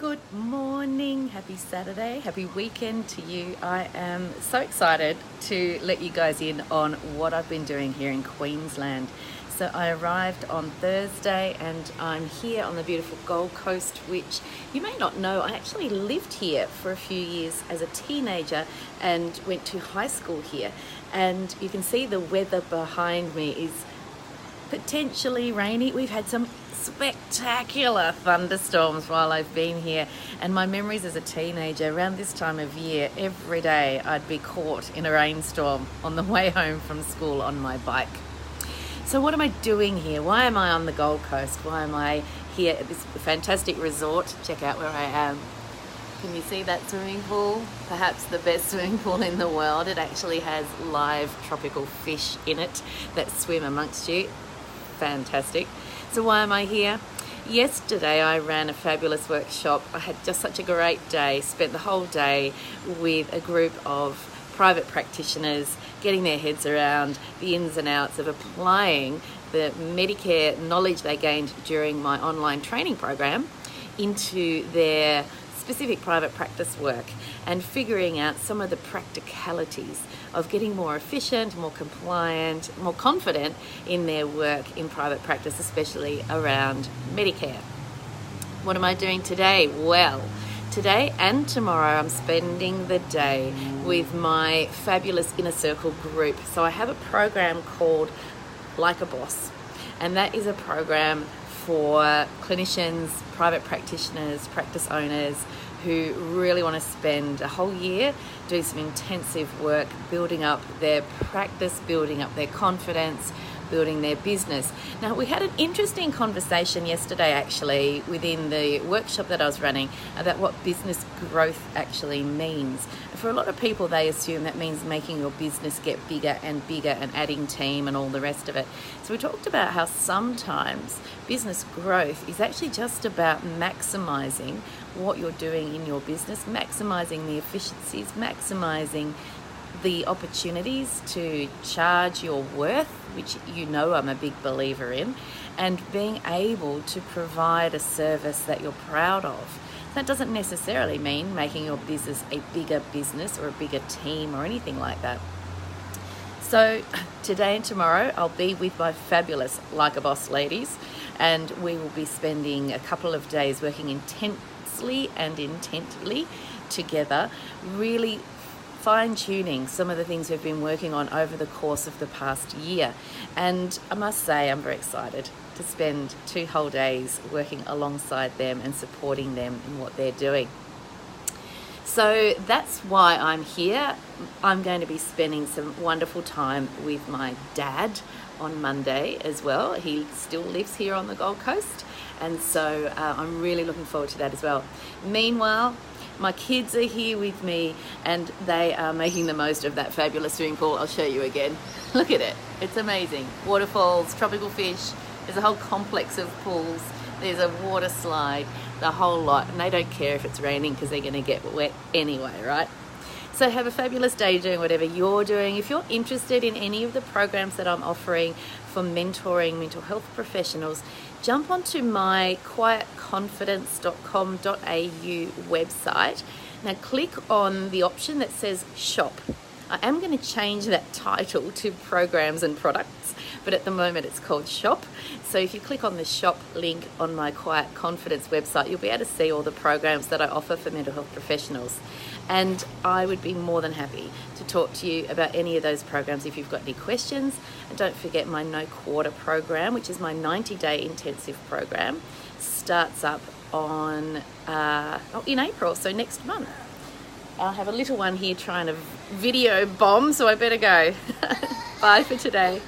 Good morning, happy Saturday, happy weekend to you. I am so excited to let you guys in on what I've been doing here in Queensland. So I arrived on Thursday and I'm here on the beautiful Gold Coast, which you may not know, I actually lived here for a few years as a teenager and went to high school here. And you can see the weather behind me is potentially rainy. We've had some spectacular thunderstorms while I've been here, and my memories as a teenager, around this time of year, every day I'd be caught in a rainstorm on the way home from school on my bike. So what am I doing here? Why am I on the Gold Coast? Why am I here at this fantastic resort? Check out where I am. Can you see that swimming pool? Perhaps the best swimming pool in the world. It actually has live tropical fish in it that swim amongst you. Fantastic. So why am I here? Yesterday I ran a fabulous workshop. I had just such a great day, spent the whole day with a group of private practitioners getting their heads around the ins and outs of applying the Medicare knowledge they gained during my online training program into their specific private practice work and figuring out some of the practicalities of getting more efficient, more compliant, more confident in their work in private practice, especially around Medicare. What am I doing today? Well, today and tomorrow I'm spending the day with my fabulous inner circle group. So I have a program called Like a Boss, and that is a program for clinicians, private practitioners, practice owners who really want to spend a whole year doing some intensive work, building up their practice, building up their confidence, building their business. Now, we had an interesting conversation yesterday actually within the workshop that I was running about what business growth actually means. For a lot of people, they assume that means making your business get bigger and adding team and all the rest of it. So we talked about how sometimes business growth is actually just about maximizing what you're doing in your business, maximizing the efficiencies, maximizing the opportunities to charge your worth, which you know I'm a big believer in, and being able to provide a service that you're proud of. That doesn't necessarily mean making your business a bigger business or a bigger team or anything like that. So today and tomorrow I'll be with my fabulous Like a Boss ladies, and we will be spending a couple of days working intensely and intently together, really fine-tuning some of the things we've been working on over the course of the past year. And I must say I'm very excited to spend 2 whole days working alongside them and supporting them in what they're doing. So that's why I'm here. I'm going to be spending some wonderful time with my dad on Monday as well. He still lives here on the Gold Coast, and so I'm really looking forward to that as well. Meanwhile, my kids are here with me and they are making the most of that fabulous swimming pool. I'll show you again. Look at it. It's amazing. Waterfalls, tropical fish. There's a whole complex of pools. There's a water slide, the whole lot. And they don't care if it's raining because they're going to get wet anyway, right? So have a fabulous day doing whatever you're doing. If you're interested in any of the programs that I'm offering for mentoring mental health professionals, jump onto my quietconfidence.com.au website. Now click on the option that says shop. I am going to change that title to programs and products, but at the moment it's called shop. So if you click on the shop link on my Quiet Confidence website, you'll be able to see all the programs that I offer for mental health professionals. And I would be more than happy to talk to you about any of those programs if you've got any questions. And don't forget my No Quarter program, which is my 90-day intensive program, starts up on in April, so next month. I'll have a little one here trying to video bomb, so I better go. Bye for today.